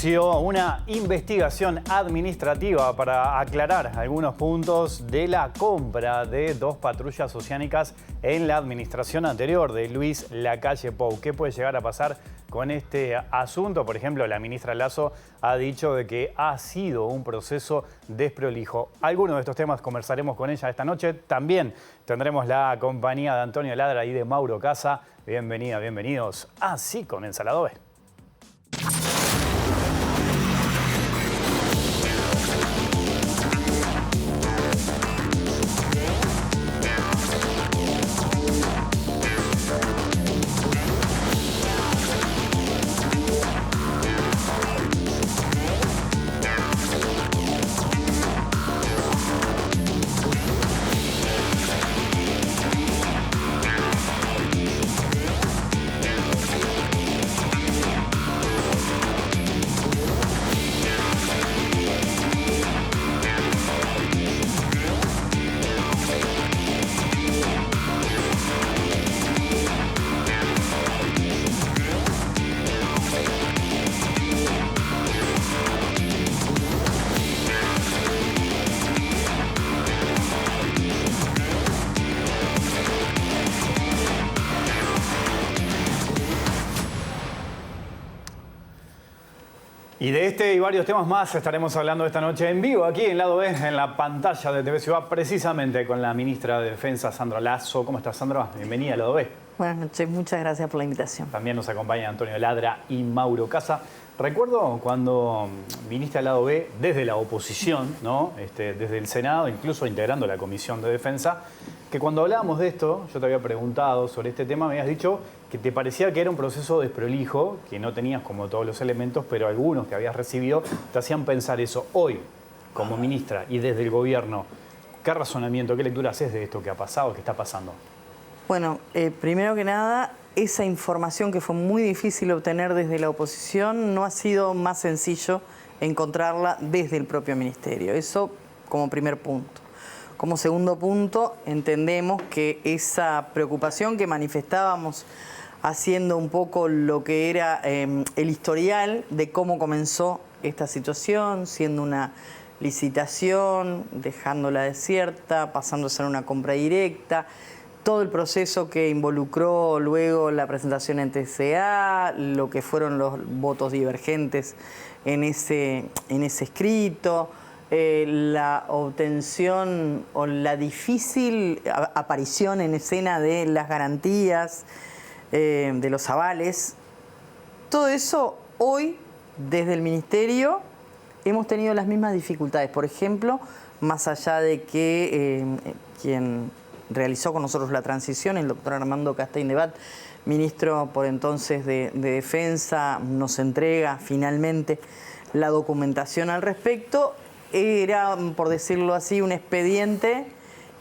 inició una investigación administrativa para aclarar algunos puntos de la compra de 2 patrullas oceánicas en la administración anterior de Luis Lacalle Pou. ¿Qué puede llegar a pasar con este asunto? Por ejemplo, la ministra Lasso ha dicho de que ha sido un proceso desprolijo. Algunos de estos temas conversaremos con ella esta noche. También tendremos la compañía de Antonio Ladra y de Mauro Casa. Bienvenida, bienvenidos. Así comienza Lado B. Y de este y varios temas más estaremos hablando esta noche en vivo, aquí en Lado B, en la pantalla de TV Ciudad, precisamente con la ministra de Defensa, Sandra Lasso. ¿Cómo estás, Sandra? Bienvenida a Lado B. Buenas noches, muchas gracias por la invitación. También nos acompaña Antonio Ladra y Mauro Casa. Recuerdo cuando viniste al Lado B desde la oposición, ¿no? Desde el Senado, incluso integrando la Comisión de Defensa, que cuando hablábamos de esto, yo te había preguntado sobre este tema, me habías dicho que te parecía que era un proceso desprolijo, que no tenías como todos los elementos, pero algunos que habías recibido te hacían pensar eso. Hoy, como ministra y desde el gobierno, ¿qué razonamiento, qué lectura haces de esto que ha pasado, que está pasando? Bueno, primero que nada, esa información que fue muy difícil obtener desde la oposición no ha sido más sencillo encontrarla desde el propio ministerio. Eso como primer punto. Como segundo punto, entendemos que esa preocupación que manifestábamos haciendo un poco lo que era el historial de cómo comenzó esta situación, siendo una licitación, dejándola desierta, pasando a ser una compra directa, todo el proceso que involucró luego la presentación en TCA, lo que fueron los votos divergentes en ese escrito, la obtención o la difícil aparición en escena de las garantías, de los avales. Todo eso hoy, desde el Ministerio, hemos tenido las mismas dificultades. Por ejemplo, más allá de que quien realizó con nosotros la transición, el doctor Armando Castaing-Debat, ministro por entonces de Defensa, nos entrega finalmente la documentación al respecto. Era, por decirlo así, un expediente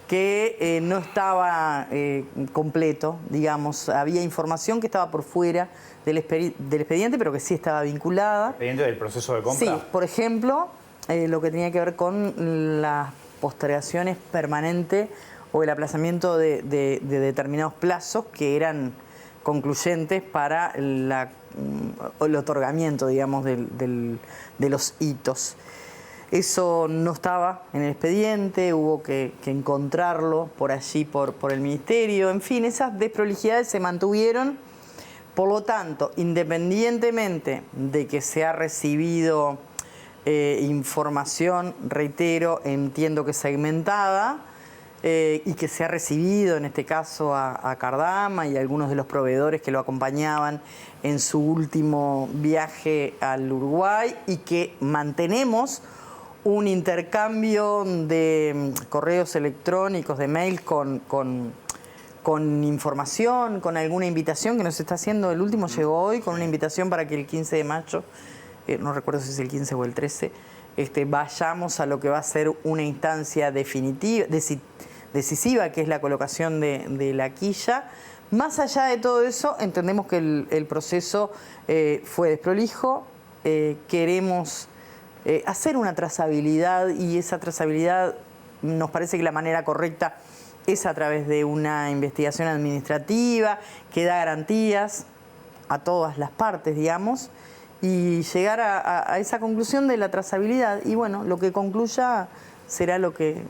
que no estaba completo, digamos. Había información que estaba por fuera del expediente, pero que sí estaba vinculada. ¿Expediente del proceso de compra? Sí, por ejemplo, lo que tenía que ver con las postergaciones permanentes o el aplazamiento de determinados plazos que eran concluyentes para el otorgamiento, digamos, de los hitos. Eso no estaba en el expediente, hubo que encontrarlo por allí, por el Ministerio. En fin, esas desprolijidades se mantuvieron. Por lo tanto, independientemente de que se ha recibido información, reitero, entiendo que segmentada, y que se ha recibido, en este caso, a Cardama y a algunos de los proveedores que lo acompañaban en su último viaje al Uruguay, y que mantenemos un intercambio de correos electrónicos, de mail con información, con alguna invitación que nos está haciendo. El último llegó hoy con una invitación para que el 15 de mayo, no recuerdo si es el 15 o el 13, vayamos a lo que va a ser una instancia definitiva, decisiva, que es la colocación de la quilla. Más allá de todo eso, entendemos que el proceso fue desprolijo. Queremos hacer una trazabilidad, y esa trazabilidad nos parece que la manera correcta es a través de una investigación administrativa que da garantías a todas las partes, digamos, y llegar a esa conclusión de la trazabilidad. Y bueno, lo que concluya será lo que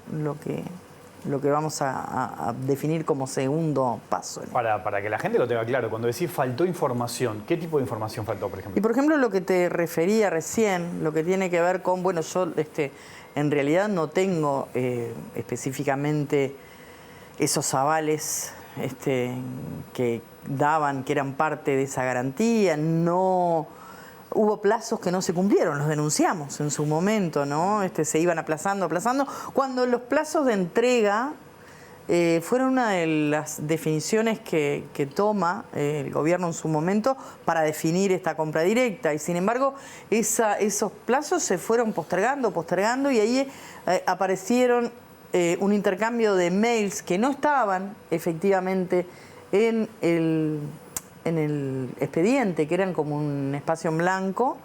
vamos a definir como segundo paso. Para que la gente lo tenga claro, cuando decís faltó información, ¿qué tipo de información faltó, por ejemplo? Y por ejemplo, lo que te refería recién, lo que tiene que ver con, bueno, yo en realidad no tengo específicamente esos avales que daban, que eran parte de esa garantía, no... Hubo plazos que no se cumplieron, los denunciamos en su momento, ¿no? Se iban aplazando. Cuando los plazos de entrega fueron una de las definiciones que toma el gobierno en su momento para definir esta compra directa. Y sin embargo, esos plazos se fueron postergando y ahí aparecieron un intercambio de mails que no estaban efectivamente en el expediente, que eran como un espacio en blanco,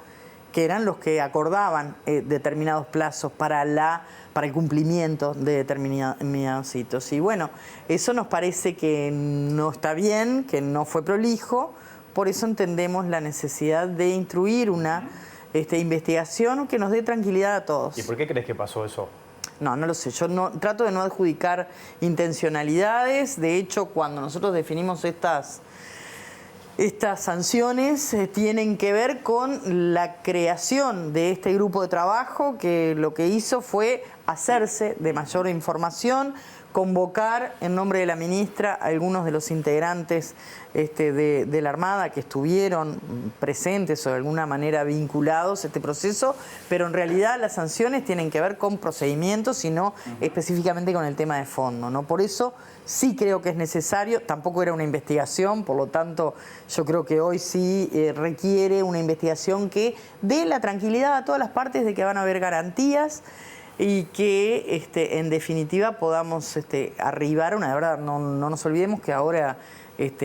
que eran los que acordaban determinados plazos para el cumplimiento de determinados hitos. Y bueno, eso nos parece que no está bien, que no fue prolijo, por eso entendemos la necesidad de instruir una investigación que nos dé tranquilidad a todos. ¿Y por qué crees que pasó eso? No lo sé. Yo trato de no adjudicar intencionalidades. De hecho, cuando nosotros definimos estas sanciones tienen que ver con la creación de este grupo de trabajo que lo que hizo fue hacerse de mayor información, convocar en nombre de la ministra a algunos de los integrantes de la Armada que estuvieron presentes o de alguna manera vinculados a este proceso, pero en realidad las sanciones tienen que ver con procedimientos y no específicamente con el tema de fondo, ¿no? Por eso sí creo que es necesario, tampoco era una investigación, por lo tanto yo creo que hoy sí requiere una investigación que dé la tranquilidad a todas las partes de que van a haber garantías y que en definitiva podamos arribar a una verdad. No nos olvidemos que ahora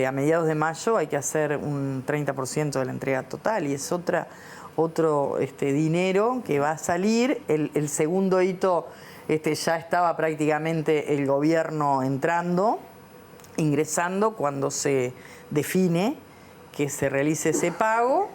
a mediados de mayo hay que hacer un 30% de la entrega total y es otro dinero que va a salir. El segundo hito ya estaba prácticamente el gobierno ingresando cuando se define que se realice ese pago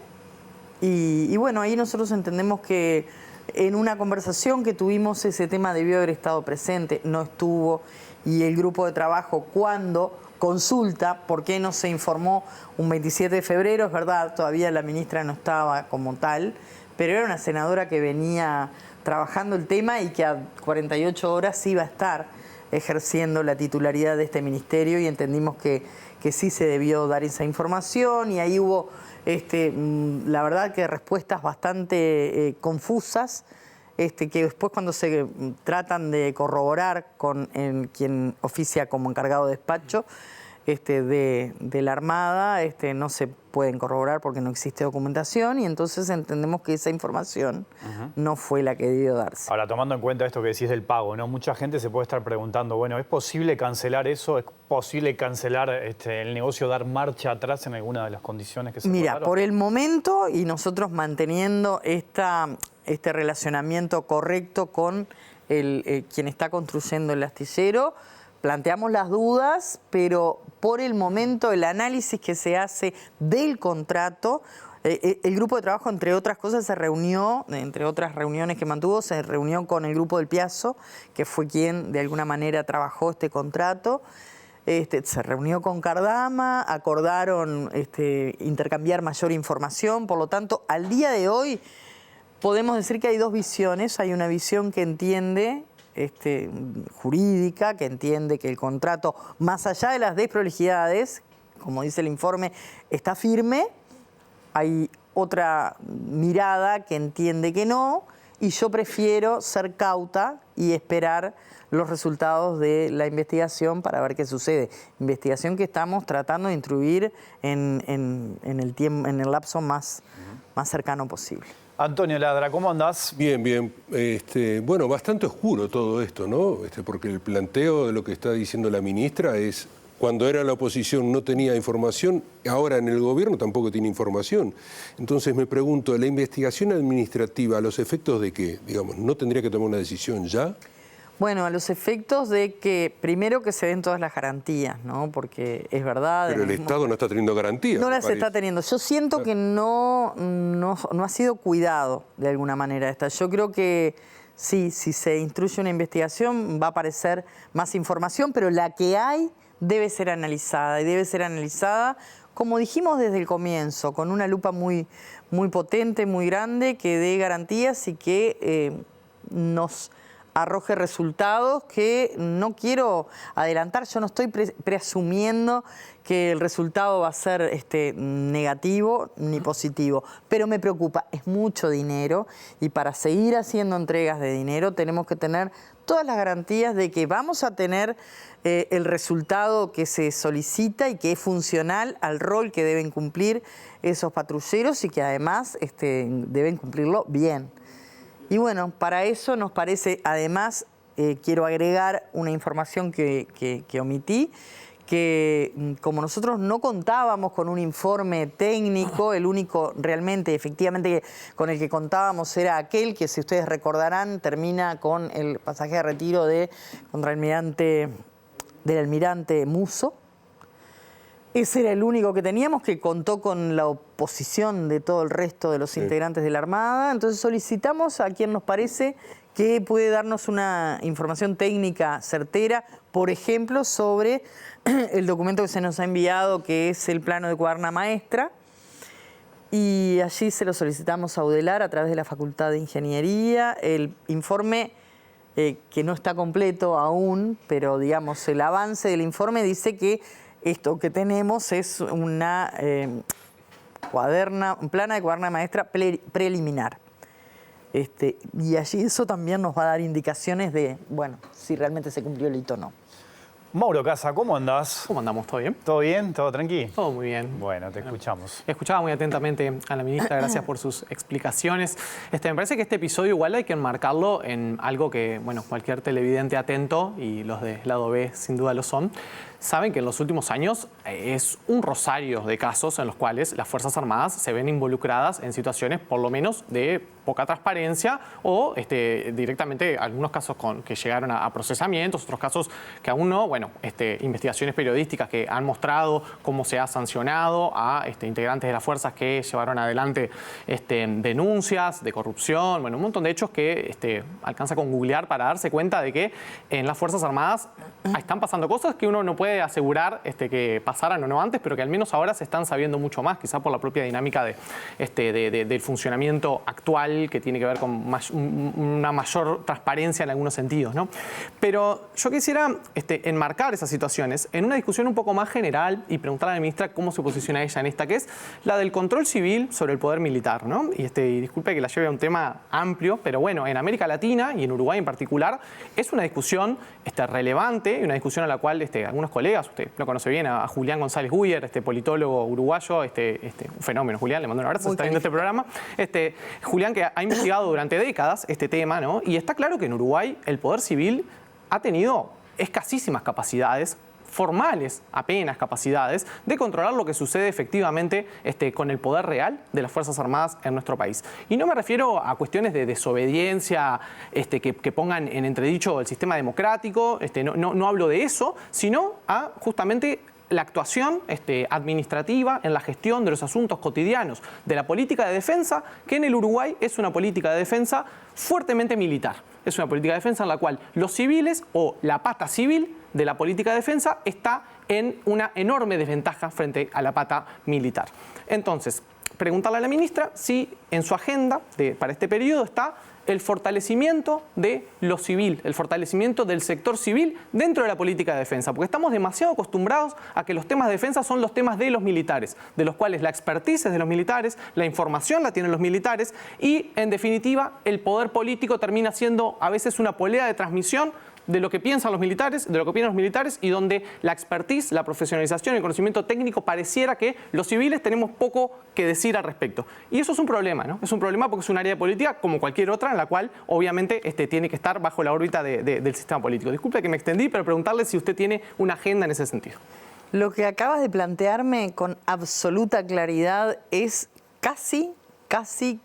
y bueno, ahí nosotros entendemos que en una conversación que tuvimos ese tema debió haber estado presente, no estuvo, y el grupo de trabajo cuando consulta por qué no se informó un 27 de febrero, es verdad, todavía la ministra no estaba como tal, pero era una senadora que venía trabajando el tema y que a 48 horas iba a estar ejerciendo la titularidad de este ministerio y entendimos que sí se debió dar esa información y ahí hubo la verdad que respuestas bastante confusas que después cuando se tratan de corroborar con quien oficia como encargado de despacho de la Armada, no se pueden corroborar porque no existe documentación y entonces entendemos que esa información no fue la que debió darse. Ahora, tomando en cuenta esto que decís del pago, ¿no? Mucha gente se puede estar preguntando, bueno, ¿es posible cancelar eso? ¿Es posible cancelar el negocio, dar marcha atrás en alguna de las condiciones que se acordaron? Mira, por el momento, y nosotros manteniendo este relacionamiento correcto con quien está construyendo el astillero, planteamos las dudas, pero por el momento el análisis que se hace del contrato, el grupo de trabajo, entre otras cosas, se reunió, entre otras reuniones que mantuvo, se reunió con el grupo del Piazzo, que fue quien de alguna manera trabajó este contrato. Se reunió con Cardama, acordaron intercambiar mayor información, por lo tanto, al día de hoy podemos decir que hay dos visiones. Hay una visión que entiende jurídica, que entiende que el contrato, más allá de las desprolijidades, como dice el informe, está firme. Hay otra mirada que entiende que no, y yo prefiero ser cauta y esperar los resultados de la investigación para ver qué sucede. Investigación que estamos tratando de instruir en el lapso más cercano posible. Antonio Ladra, ¿cómo andás? Bien, bien. Bueno, bastante oscuro todo esto, ¿no? Porque el planteo de lo que está diciendo la ministra es, cuando era la oposición no tenía información, ahora en el gobierno tampoco tiene información. Entonces me pregunto, ¿la investigación administrativa a los efectos de qué? Digamos, ¿no tendría que tomar una decisión ya? Bueno, a los efectos de que, primero, que se den todas las garantías, ¿no? Porque es verdad... Pero el Estado no está teniendo garantías. No las está teniendo. Yo siento que no ha sido cuidado de alguna manera esta. Yo creo que sí, si se instruye una investigación va a aparecer más información, pero la que hay debe ser analizada y debe ser analizada, como dijimos desde el comienzo, con una lupa muy, muy potente, muy grande, que dé garantías y que nos arroje resultados que no quiero adelantar. Yo no estoy preasumiendo que el resultado va a ser negativo ni positivo, pero me preocupa, es mucho dinero y para seguir haciendo entregas de dinero tenemos que tener todas las garantías de que vamos a tener el resultado que se solicita y que es funcional al rol que deben cumplir esos patrulleros y que además deben cumplirlo bien. Y bueno, para eso nos parece, además, quiero agregar una información que omití, que como nosotros no contábamos con un informe técnico, el único realmente, efectivamente, con el que contábamos era aquel que, si ustedes recordarán, termina con el pasaje de retiro del almirante Musso. Ese era el único que teníamos, que contó con la oposición de todo el resto de los integrantes de la Armada. Entonces solicitamos a quien nos parece que puede darnos una información técnica certera, por ejemplo, sobre el documento que se nos ha enviado, que es el plano de Cuaderna Maestra. Y allí se lo solicitamos a UDELAR a través de la Facultad de Ingeniería. El informe, que no está completo aún, pero digamos el avance del informe dice que esto que tenemos es una plana de cuaderna maestra preliminar. Y allí eso también nos va a dar indicaciones de, bueno, si realmente se cumplió el hito o no. Mauro Casa, ¿cómo andás? ¿Cómo andamos? ¿Todo bien? ¿Todo bien? ¿Todo tranqui? Todo muy bien. Bueno, te escuchamos. Escuchaba muy atentamente a la ministra, gracias por sus explicaciones. Me parece que este episodio igual hay que enmarcarlo en algo que, bueno, cualquier televidente atento, y los de Lado B sin duda lo son, saben que en los últimos años es un rosario de casos en los cuales las Fuerzas Armadas se ven involucradas en situaciones por lo menos de poca transparencia o directamente algunos casos que llegaron a procesamientos, otros casos que aún no, bueno, investigaciones periodísticas que han mostrado cómo se ha sancionado a integrantes de las fuerzas que llevaron adelante denuncias de corrupción, bueno, un montón de hechos que alcanza con googlear para darse cuenta de que en las Fuerzas Armadas están pasando cosas que uno no puede asegurar que pasaran o no antes, pero que al menos ahora se están sabiendo mucho más, quizá por la propia dinámica del funcionamiento actual, que tiene que ver con una mayor transparencia en algunos sentidos, ¿no? Pero yo quisiera enmarcar esas situaciones en una discusión un poco más general y preguntarle a la ministra cómo se posiciona ella en esta, que es la del control civil sobre el poder militar, ¿no? Y disculpe que la lleve a un tema amplio, pero bueno, en América Latina y en Uruguay en particular es una discusión relevante y una discusión a la cual algunos colegas, usted lo conoce bien, a Julián González Guyer, politólogo uruguayo, un fenómeno. Julián, le mando un abrazo, está viendo este programa. Julián, que ha investigado durante décadas este tema, ¿no? Y está claro que en Uruguay el poder civil ha tenido escasísimas capacidades, formales apenas capacidades, de controlar lo que sucede efectivamente con el poder real de las Fuerzas Armadas en nuestro país. Y no me refiero a cuestiones de desobediencia que pongan en entredicho el sistema democrático, no hablo de eso, sino a justamente la actuación administrativa en la gestión de los asuntos cotidianos de la política de defensa, que en el Uruguay es una política de defensa fuertemente militar. Es una política de defensa en la cual los civiles o la pata civil de la política de defensa está en una enorme desventaja frente a la pata militar. Entonces, preguntarle a la ministra si en su agenda para este periodo está el fortalecimiento de lo civil, el fortalecimiento del sector civil dentro de la política de defensa, porque estamos demasiado acostumbrados a que los temas de defensa son los temas de los militares, de los cuales la expertise es de los militares, la información la tienen los militares y, en definitiva, el poder político termina siendo a veces una polea de transmisión de lo que piensan los militares, de lo que opinan los militares, y donde la expertise, la profesionalización, el conocimiento técnico pareciera que los civiles tenemos poco que decir al respecto. Y eso es un problema, ¿no? Es un problema porque es un área de política como cualquier otra en la cual obviamente tiene que estar bajo la órbita del sistema político. Disculpe que me extendí, pero preguntarle si usted tiene una agenda en ese sentido. Lo que acabas de plantearme con absoluta claridad es casi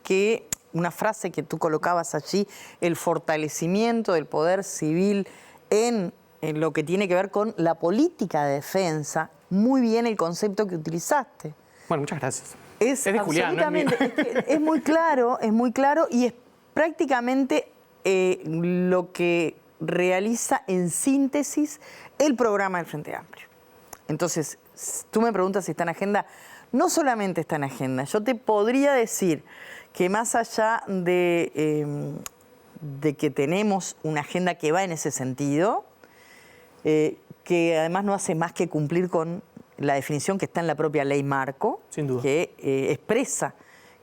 que una frase que tú colocabas allí, el fortalecimiento del poder civil en lo que tiene que ver con la política de defensa. Muy bien el concepto que utilizaste. Bueno, muchas gracias. Es de Julián, no es mío. es muy claro y es prácticamente lo que realiza en síntesis el programa del Frente Amplio. Entonces, tú me preguntas si está en agenda. No solamente está en agenda, yo te podría decir que más allá de que tenemos una agenda que va en ese sentido, que además no hace más que cumplir con la definición que está en la propia ley marco, sin duda, que expresa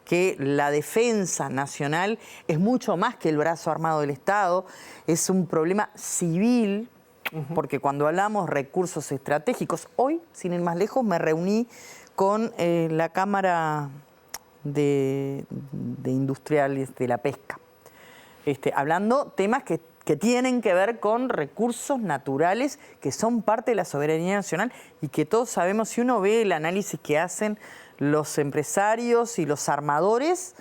que la defensa nacional es mucho más que el brazo armado del Estado, es un problema civil, porque cuando hablamos recursos estratégicos, hoy, sin ir más lejos, me reuní con la Cámara de Industriales de la Pesca, hablando temas que tienen que ver con recursos naturales que son parte de la soberanía nacional y que todos sabemos, si uno ve el análisis que hacen los empresarios y los armadores,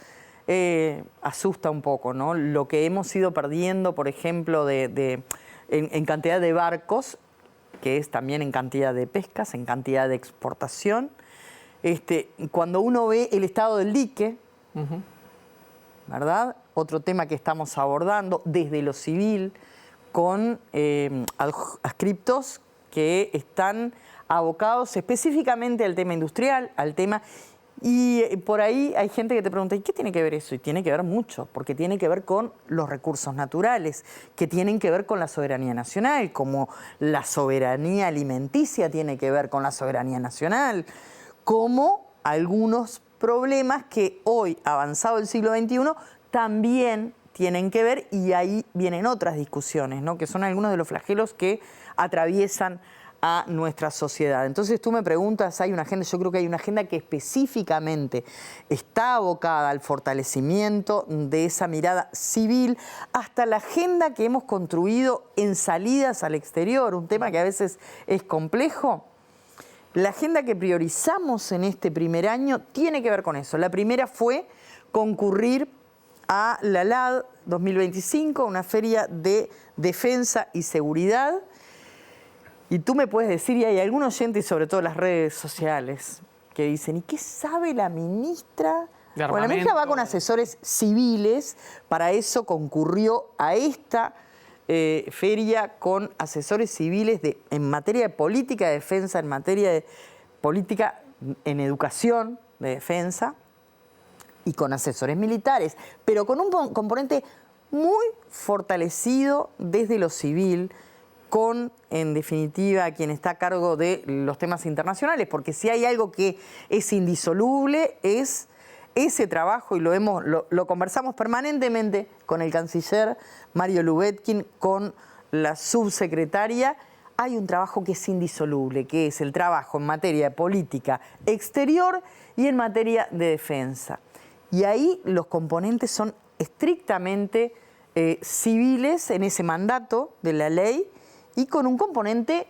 asusta un poco, ¿no? Lo que hemos ido perdiendo, por ejemplo, en cantidad de barcos, que es también en cantidad de pescas, en cantidad de exportación. Cuando uno ve el estado del dique, ¿verdad? Otro tema que estamos abordando desde lo civil con adscriptos que están abocados específicamente al tema industrial, al tema... Y por ahí hay gente que te pregunta, ¿y qué tiene que ver eso? Y tiene que ver mucho, porque tiene que ver con los recursos naturales, que tienen que ver con la soberanía nacional, como la soberanía alimenticia tiene que ver con la soberanía nacional, como algunos problemas que hoy, avanzado el siglo XXI, también tienen que ver, y ahí vienen otras discusiones, ¿no? Que son algunos de los flagelos que atraviesan a nuestra sociedad. Entonces tú me preguntas, ¿hay una agenda? Yo creo que hay una agenda que específicamente está abocada al fortalecimiento de esa mirada civil, hasta la agenda que hemos construido en salidas al exterior, un tema que a veces es complejo. La agenda que priorizamos en este primer año tiene que ver con eso. La primera fue concurrir a la LAD 2025, una feria de defensa y seguridad. Y tú me puedes decir, y hay algunos oyentes, y sobre todo las redes sociales, que dicen, ¿y qué sabe la ministra? Bueno, la ministra va con asesores civiles, para eso concurrió a esta feria con asesores civiles en materia de política de defensa, en materia de política en educación de defensa, y con asesores militares, pero con un componente muy fortalecido desde lo civil, con, en definitiva, quien está a cargo de los temas internacionales, porque si hay algo que es indisoluble es ese trabajo, y lo conversamos permanentemente con el canciller Mario Lubetkin, con la subsecretaria. Hay un trabajo que es indisoluble, que es el trabajo en materia de política exterior y en materia de defensa. Y ahí los componentes son estrictamente civiles en ese mandato de la ley, y con un componente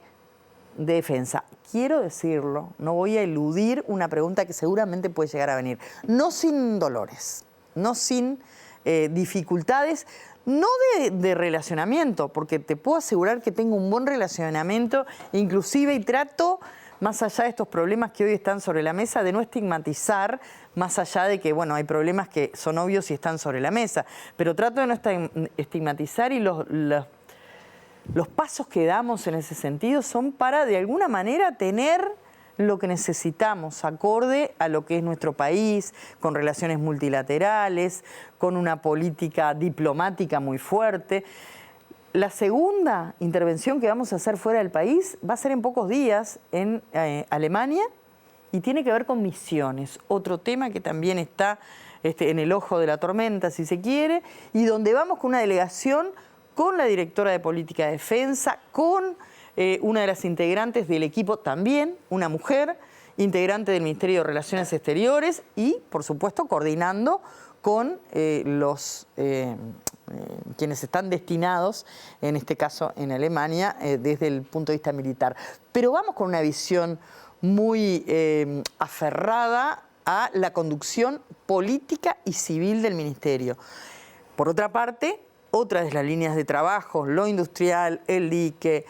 de defensa. Quiero decirlo, no voy a eludir una pregunta que seguramente puede llegar a venir. No sin dolores, no sin dificultades, no de relacionamiento, porque te puedo asegurar que tengo un buen relacionamiento, inclusive, y trato, más allá de estos problemas que hoy están sobre la mesa, de no estigmatizar, más allá de que, bueno, hay problemas que son obvios y están sobre la mesa, pero trato de no estigmatizar, y los pasos que damos en ese sentido son para, de alguna manera, tener lo que necesitamos, acorde a lo que es nuestro país, con relaciones multilaterales, con una política diplomática muy fuerte. La segunda intervención que vamos a hacer fuera del país va a ser en pocos días en Alemania, y tiene que ver con misiones, otro tema que también está en el ojo de la tormenta, si se quiere, y donde vamos con una delegación con la directora de Política de Defensa, con una de las integrantes del equipo también, una mujer, integrante del Ministerio de Relaciones Exteriores, y, por supuesto, coordinando con quienes están destinados, en este caso en Alemania, desde el punto de vista militar. Pero vamos con una visión muy aferrada a la conducción política y civil del ministerio. Por otra parte, otra de las líneas de trabajo, lo industrial, el dique,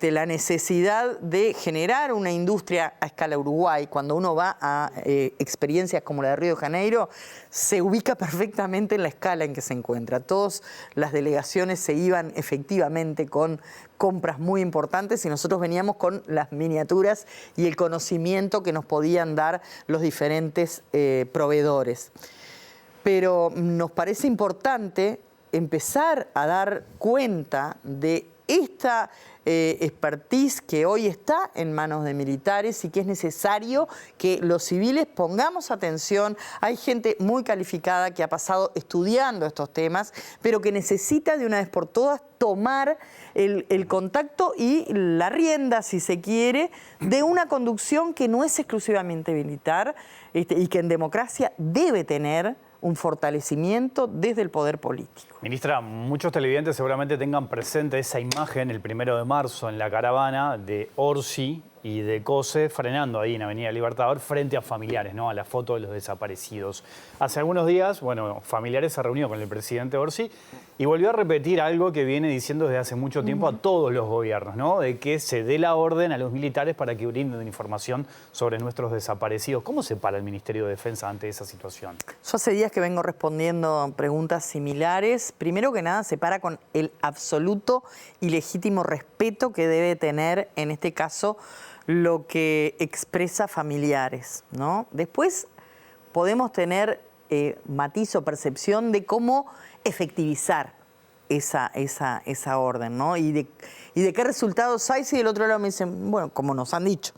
la necesidad de generar una industria a escala Uruguay. Cuando uno va a experiencias como la de Río de Janeiro, se ubica perfectamente en la escala en que se encuentra. Todas las delegaciones se iban efectivamente con compras muy importantes y nosotros veníamos con las miniaturas y el conocimiento que nos podían dar los diferentes proveedores. Pero nos parece importante empezar a dar cuenta de esta expertise que hoy está en manos de militares y que es necesario que los civiles pongamos atención. Hay gente muy calificada que ha pasado estudiando estos temas, pero que necesita de una vez por todas tomar el contacto y la rienda, si se quiere, de una conducción que no es exclusivamente militar y que en democracia debe tener un fortalecimiento desde el poder político. Ministra, muchos televidentes seguramente tengan presente esa imagen el 1 de marzo en la caravana de Orsi y de COSE frenando ahí en Avenida Libertador frente a familiares, ¿no? A la foto de los desaparecidos. Hace algunos días, bueno, familiares se reunió con el presidente Orsi y volvió a repetir algo que viene diciendo desde hace mucho tiempo a todos los gobiernos, ¿no? De que se dé la orden a los militares para que brinden información sobre nuestros desaparecidos. ¿Cómo se para el Ministerio de Defensa ante esa situación? Yo hace días que vengo respondiendo preguntas similares. Primero que nada, se para con el absoluto y legítimo respeto que debe tener, en este caso, lo que expresa familiares, ¿no? Después podemos tener matiz o percepción de cómo efectivizar esa orden, ¿no? Y de qué resultados hay si del otro lado me dicen, bueno, como nos han dicho,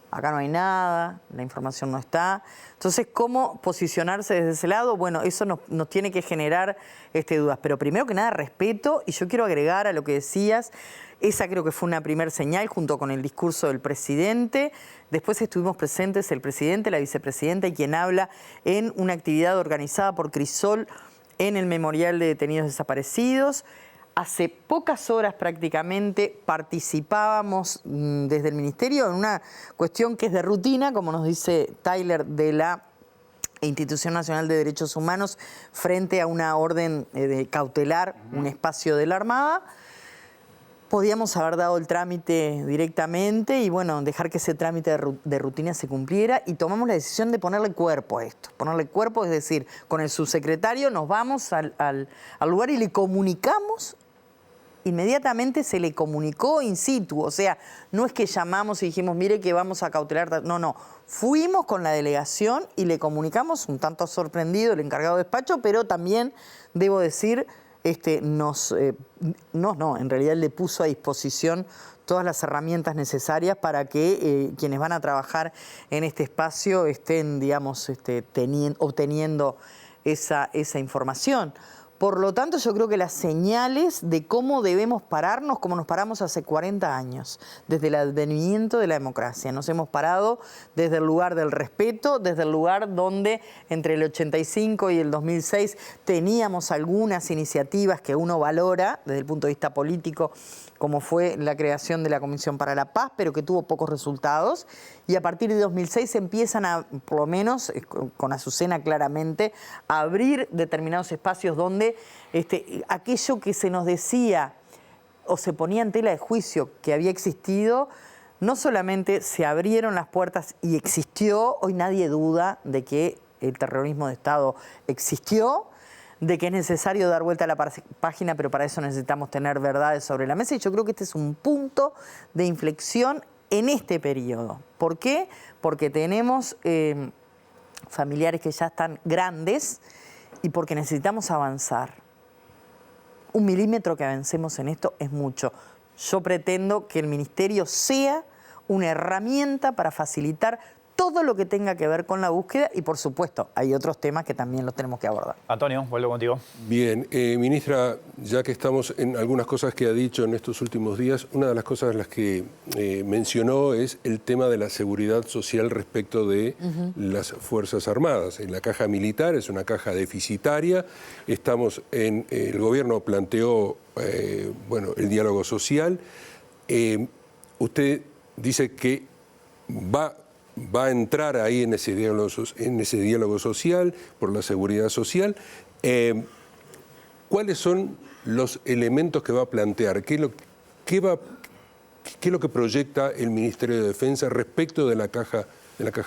acá no hay nada, la información no está. Entonces, ¿cómo posicionarse desde ese lado? Bueno, eso nos tiene que generar dudas. Pero primero que nada, respeto, y yo quiero agregar a lo que decías, esa creo que fue una primer señal junto con el discurso del presidente. Después estuvimos presentes el presidente, la vicepresidenta y quien habla en una actividad organizada por Crisol en el Memorial de Detenidos Desaparecidos. Hace pocas horas prácticamente participábamos desde el Ministerio en una cuestión que es de rutina, como nos dice Tyler, de la Institución Nacional de Derechos Humanos frente a una orden cautelar, un espacio de la Armada. Podíamos haber dado el trámite directamente y, bueno, dejar que ese trámite de rutina se cumpliera y tomamos la decisión de ponerle cuerpo a esto. Ponerle cuerpo, es decir, con el subsecretario nos vamos al lugar y le comunicamos. Inmediatamente se le comunicó in situ, o sea, no es que llamamos y dijimos, mire que vamos a cautelar, no. Fuimos con la delegación y le comunicamos, un tanto sorprendido el encargado de despacho, pero también, debo decir, en realidad le puso a disposición todas las herramientas necesarias para que quienes van a trabajar en este espacio estén, digamos, obteniendo esa información. Por lo tanto, yo creo que las señales de cómo debemos pararnos, como nos paramos hace 40 años, desde el advenimiento de la democracia. Nos hemos parado desde el lugar del respeto, desde el lugar donde entre el 85 y el 2006 teníamos algunas iniciativas que uno valora desde el punto de vista político, como fue la creación de la Comisión para la Paz, pero que tuvo pocos resultados. Y a partir de 2006 se empiezan a, por lo menos con Azucena claramente, a abrir determinados espacios donde aquello que se nos decía o se ponía en tela de juicio que había existido, no solamente se abrieron las puertas y existió, hoy nadie duda de que el terrorismo de Estado existió, de que es necesario dar vuelta a la página, pero para eso necesitamos tener verdades sobre la mesa. Y yo creo que este es un punto de inflexión en este periodo. ¿Por qué? Porque tenemos familiares que ya están grandes y porque necesitamos avanzar. 1 milímetro que avancemos en esto es mucho. Yo pretendo que el Ministerio sea una herramienta para facilitar todo lo que tenga que ver con la búsqueda y, por supuesto, hay otros temas que también los tenemos que abordar. Antonio, vuelvo contigo. Bien, ministra, ya que estamos en algunas cosas que ha dicho en estos últimos días, una de las cosas las que mencionó es el tema de la seguridad social respecto de las Fuerzas Armadas. En la caja militar es una caja deficitaria, el gobierno planteó el diálogo social. Usted dice que va va a entrar ahí en ese diálogo social, por la seguridad social. ¿Cuáles son los elementos que va a plantear? ¿Qué es lo que proyecta el Ministerio de Defensa respecto de la caja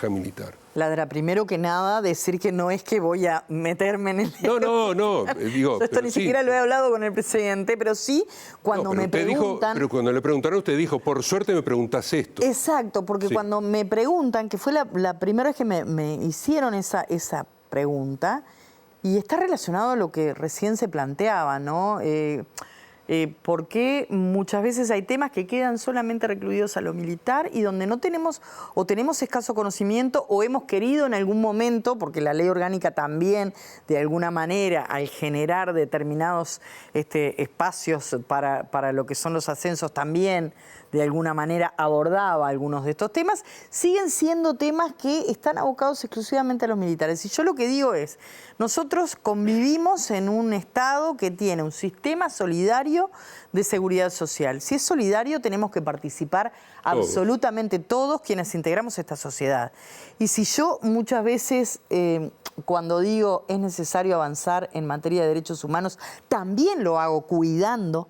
militar? Ladra, primero que nada, decir que no es que voy a meterme en el... No. Digo, yo esto ni siquiera lo he hablado con el presidente, pero sí cuando me preguntan... pero cuando le preguntaron, usted dijo, por suerte me preguntás esto. Exacto, porque sí. Cuando me preguntan, que fue la primera vez que me hicieron esa pregunta, y está relacionado a lo que recién se planteaba, ¿no? Porque muchas veces hay temas que quedan solamente recluidos a lo militar y donde no tenemos o tenemos escaso conocimiento o hemos querido en algún momento, porque la ley orgánica también de alguna manera al generar determinados espacios para lo que son los ascensos también de alguna manera abordaba algunos de estos temas, siguen siendo temas que están abocados exclusivamente a los militares. Y yo lo que digo es, nosotros convivimos en un Estado que tiene un sistema solidario de seguridad social. Si es solidario, tenemos que participar absolutamente todos quienes integramos esta sociedad. Y si yo muchas veces, cuando digo es necesario avanzar en materia de derechos humanos, también lo hago cuidando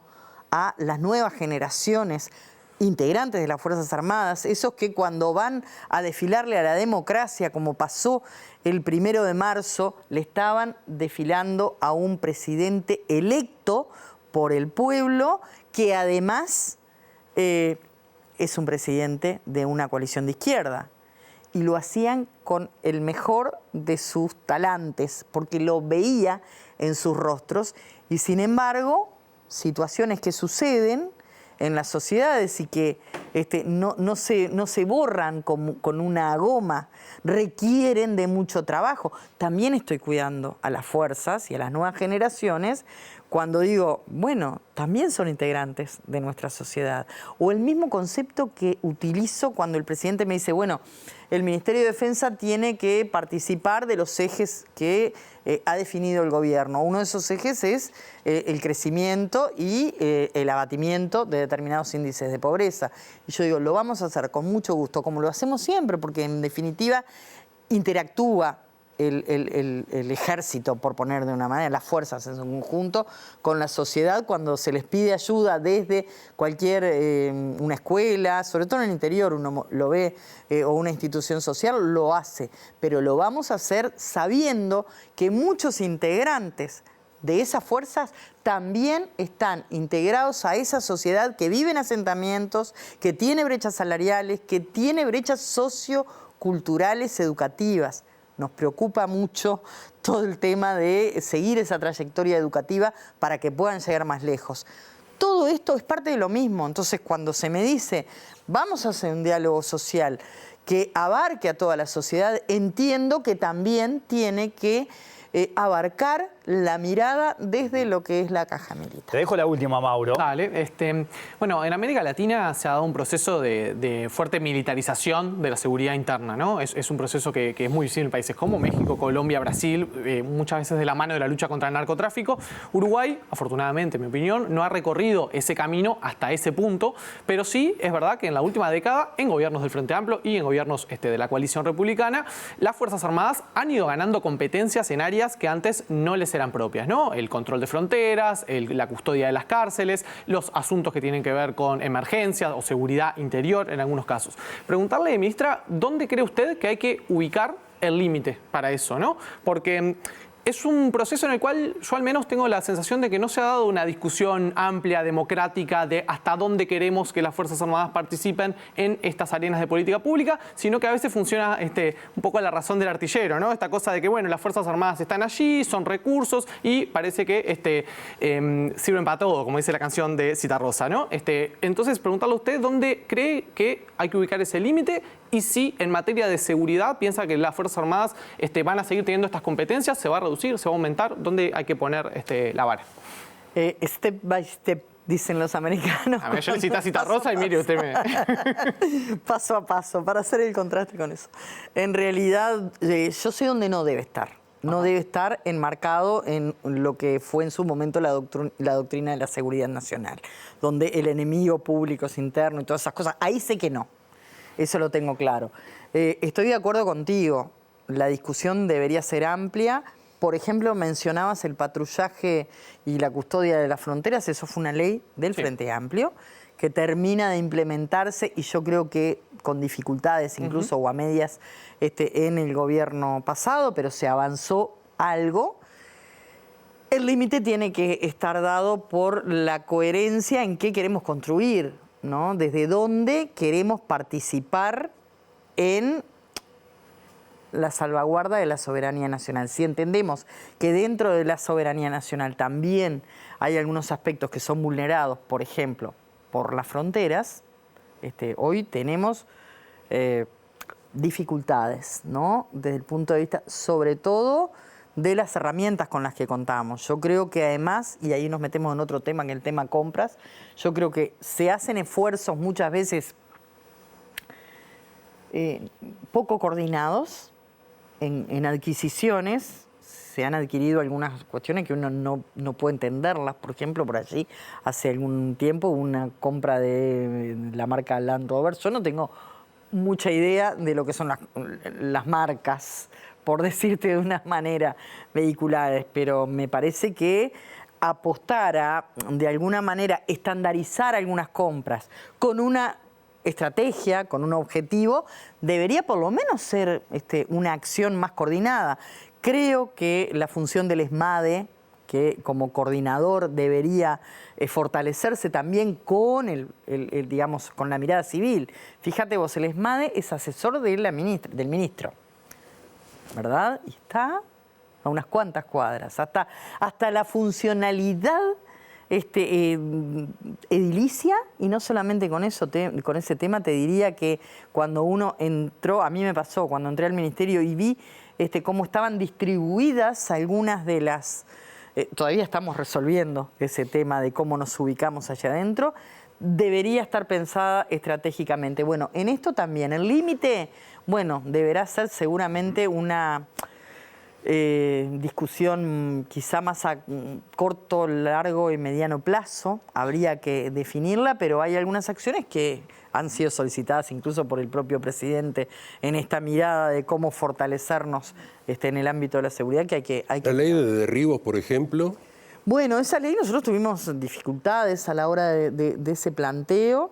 a las nuevas generaciones integrantes de las Fuerzas Armadas, esos que cuando van a desfilarle a la democracia, como pasó el 1 de marzo, le estaban desfilando a un presidente electo por el pueblo, que además es un presidente de una coalición de izquierda. Y lo hacían con el mejor de sus talantes, porque lo veía en sus rostros. Y sin embargo, situaciones que suceden en las sociedades y que no se borran con una goma, requieren de mucho trabajo. También estoy cuidando a las fuerzas y a las nuevas generaciones cuando digo, bueno, también son integrantes de nuestra sociedad. O el mismo concepto que utilizo cuando el presidente me dice, bueno, el Ministerio de Defensa tiene que participar de los ejes que ha definido el gobierno. Uno de esos ejes es el crecimiento y el abatimiento de determinados índices de pobreza. Y yo digo, lo vamos a hacer con mucho gusto, como lo hacemos siempre, porque en definitiva interactúa el ejército, por poner de una manera, las fuerzas en su conjunto, con la sociedad cuando se les pide ayuda desde cualquier, una escuela, sobre todo en el interior uno lo ve, o una institución social, lo hace. Pero lo vamos a hacer sabiendo que muchos integrantes de esas fuerzas también están integrados a esa sociedad que vive en asentamientos, que tiene brechas salariales, que tiene brechas socioculturales educativas. Nos preocupa mucho todo el tema de seguir esa trayectoria educativa para que puedan llegar más lejos. Todo esto es parte de lo mismo. Entonces, cuando se me dice, vamos a hacer un diálogo social que abarque a toda la sociedad, entiendo que también tiene que abarcar la mirada desde lo que es la caja militar. Te dejo la última, Mauro. Dale. Bueno, en América Latina se ha dado un proceso de fuerte militarización de la seguridad interna, ¿no? Es un proceso que es muy visible en países como México, Colombia, Brasil, muchas veces de la mano de la lucha contra el narcotráfico. Uruguay, afortunadamente, en mi opinión, no ha recorrido ese camino hasta ese punto, pero sí es verdad que en la última década, en gobiernos del Frente Amplio y en gobiernos de la coalición republicana, las Fuerzas Armadas han ido ganando competencias en áreas que antes no les eran propias, ¿no? El control de fronteras, la custodia de las cárceles, los asuntos que tienen que ver con emergencias o seguridad interior en algunos casos. Preguntarle, ministra, ¿dónde cree usted que hay que ubicar el límite para eso, ¿no? Porque es un proceso en el cual yo al menos tengo la sensación de que no se ha dado una discusión amplia, democrática, de hasta dónde queremos que las Fuerzas Armadas participen en estas arenas de política pública, sino que a veces funciona un poco la razón del artillero, ¿no? Esta cosa de que, bueno, las Fuerzas Armadas están allí, son recursos y parece que sirven para todo, como dice la canción de Citarrosa, ¿no? Entonces, preguntarle a usted dónde cree que hay que ubicar ese límite y si en materia de seguridad piensa que las Fuerzas Armadas van a seguir teniendo estas competencias, se va a reducir, se va a aumentar, ¿dónde hay que poner la vara? Step by step, dicen los americanos. A ver, yo le cité a Citarrosa y mire, usted me... Paso a paso, para hacer el contraste con eso. En realidad, yo sé dónde no debe estar. No debe estar enmarcado en lo que fue en su momento la doctrina de la seguridad nacional, donde el enemigo público es interno y todas esas cosas. Ahí sé que no. Eso lo tengo claro. Estoy de acuerdo contigo. La discusión debería ser amplia. Por ejemplo, mencionabas el patrullaje y la custodia de las fronteras. Eso fue una ley del Frente Amplio que termina de implementarse y yo creo que con dificultades incluso o a medias en el gobierno pasado, pero se avanzó algo. El límite tiene que estar dado por la coherencia en qué queremos construir, ¿no? Desde dónde queremos participar en la salvaguarda de la soberanía nacional. Si entendemos que dentro de la soberanía nacional también hay algunos aspectos que son vulnerados, por ejemplo, por las fronteras, hoy tenemos dificultades, ¿no? Desde el punto de vista, sobre todo, de las herramientas con las que contamos. Yo creo que además, y ahí nos metemos en otro tema, en el tema compras, yo creo que se hacen esfuerzos muchas veces poco coordinados en adquisiciones. Se han adquirido algunas cuestiones que uno no puede entenderlas. Por ejemplo, por allí hace algún tiempo una compra de la marca Land Rover. Yo no tengo mucha idea de lo que son las marcas, por decirte de una manera, vehiculares, pero me parece que apostar a, de alguna manera, estandarizar algunas compras con una estrategia, con un objetivo, debería por lo menos ser una acción más coordinada. Creo que la función del ESMADE, que como coordinador debería fortalecerse también con digamos, con la mirada civil. Fíjate vos, el ESMADE es asesor de del ministro, ¿verdad? Y está a unas cuantas cuadras. Hasta la funcionalidad edilicia, y no solamente con eso, con ese tema, te diría que cuando uno entró, a mí me pasó, cuando entré al ministerio y vi cómo estaban distribuidas algunas de las... todavía estamos resolviendo ese tema de cómo nos ubicamos allá adentro, debería estar pensada estratégicamente. Bueno, en esto también, el límite, bueno, deberá ser seguramente una discusión quizá más a corto, largo y mediano plazo. Habría que definirla, pero hay algunas acciones que han sido solicitadas incluso por el propio presidente en esta mirada de cómo fortalecernos en el ámbito de la seguridad que hay que... La ley de derribos, por ejemplo. Bueno, esa ley nosotros tuvimos dificultades a la hora de ese planteo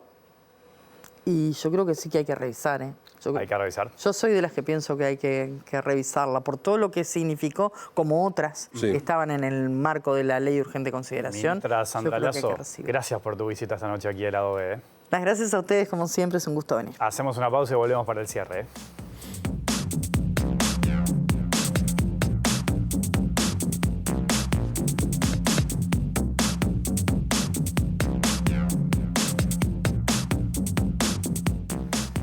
y yo creo que sí que hay que revisar, ¿eh? Hay que revisar. Yo soy de las que pienso que hay que revisarla por todo lo que significó, como otras que estaban en el marco de la ley de urgente consideración. Mientras, Sandra Lazo, gracias por tu visita esta noche aquí al lado B. Las gracias a ustedes, como siempre, es un gusto venir. Hacemos una pausa y volvemos para el cierre.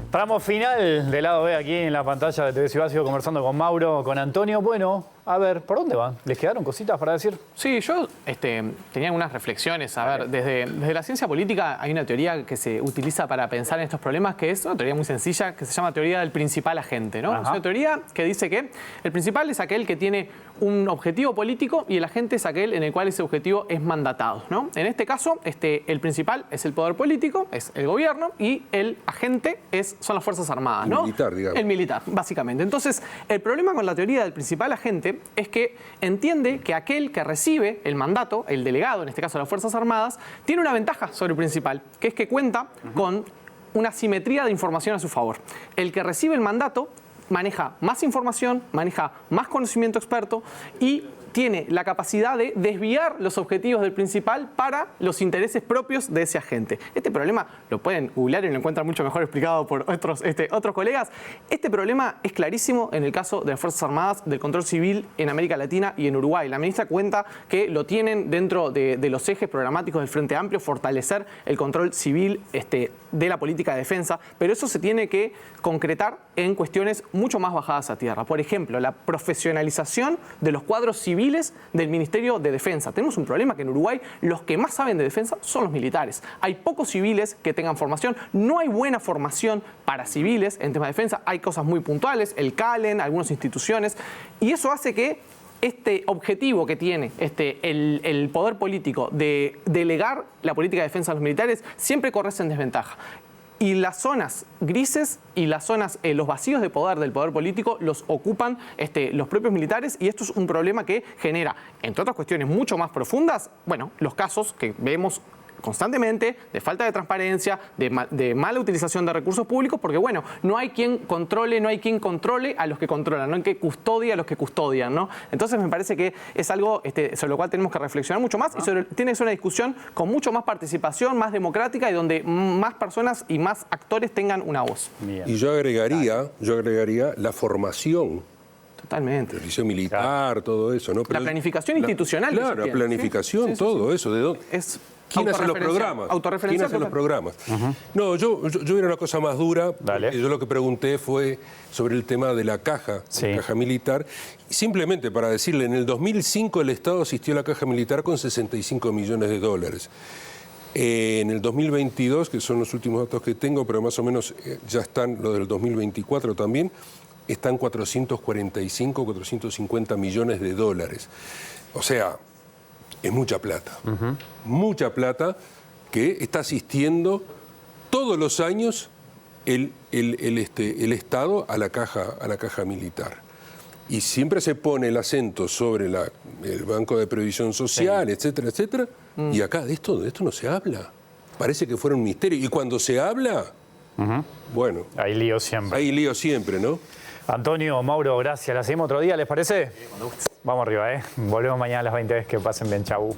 Tramo final del lado B aquí en la pantalla de TV Ciudad. Sigo conversando con Mauro, con Antonio. Bueno, a ver, ¿por dónde van? ¿Les quedaron cositas para decir? Sí, yo tenía algunas reflexiones. A ver, desde la ciencia política hay una teoría que se utiliza para pensar en estos problemas, que es una teoría muy sencilla, que se llama teoría del principal agente, ¿no? Es una teoría que dice que el principal es aquel que tiene un objetivo político y el agente es aquel en el cual ese objetivo es mandatado, ¿no? En este caso, el principal es el poder político, es el gobierno, y el agente son las Fuerzas Armadas, ¿no? El militar, digamos. El militar, básicamente. Entonces, el problema con la teoría del principal agente es que entiende que aquel que recibe el mandato, el delegado, en este caso las Fuerzas Armadas, tiene una ventaja sobre el principal, que es que cuenta con una simetría de información a su favor. El que recibe el mandato maneja más información, maneja más conocimiento experto y tiene la capacidad de desviar los objetivos del principal para los intereses propios de ese agente. Este problema lo pueden googlear y lo encuentran mucho mejor explicado por otros colegas. Este problema es clarísimo en el caso de las Fuerzas Armadas, del control civil en América Latina y en Uruguay. La ministra cuenta que lo tienen dentro de los ejes programáticos del Frente Amplio, fortalecer el control civil de la política de defensa, pero eso se tiene que concretar en cuestiones mucho más bajadas a tierra. Por ejemplo, la profesionalización de los cuadros civiles del Ministerio de Defensa. Tenemos un problema que en Uruguay los que más saben de defensa son los militares. Hay pocos civiles que tengan formación, no hay buena formación para civiles en temas de defensa, hay cosas muy puntuales, el CALEN, algunas instituciones, y eso hace que este objetivo que tiene el poder político de delegar la política de defensa a los militares siempre corre en desventaja. Y las zonas grises y las zonas, los vacíos de poder del poder político los ocupan los propios militares, y esto es un problema que genera, entre otras cuestiones mucho más profundas, bueno, los casos que vemos constantemente de falta de transparencia, de mala utilización de recursos públicos, porque bueno, no hay quien controle a los que controlan, no hay quien custodie a los que custodian, ¿no? Entonces me parece que es algo sobre lo cual tenemos que reflexionar mucho más, y tiene que ser una discusión con mucho más participación, más democrática, y donde más personas y más actores tengan una voz. Bien. Y yo agregaría la formación. Totalmente. La servicio militar, todo eso, ¿no? Pero la planificación institucional. Claro, la planificación, todo eso. ¿De dónde? ¿Quién hace los programas? ¿Quién hace los programas? No, yo era una cosa más dura. Yo lo que pregunté fue sobre el tema de la caja, la caja militar. Simplemente para decirle, en el 2005 el Estado asistió a la caja militar con 65 millones de dólares. En el 2022, que son los últimos datos que tengo, pero más o menos ya están los del 2024 también, están 445, 450 millones de dólares. O sea, es mucha plata. Mucha plata que está asistiendo todos los años el Estado a la caja militar. Y siempre se pone el acento sobre el Banco de Previsión Social, etcétera, etcétera. Y acá de esto no se habla. Parece que fuera un misterio. Y cuando se habla, bueno... Hay lío siempre. Hay lío siempre, ¿no? Antonio, Mauro, gracias. La seguimos otro día, ¿les parece? Vamos arriba, ¿eh? Volvemos mañana a las 20. Que pasen bien. Chau.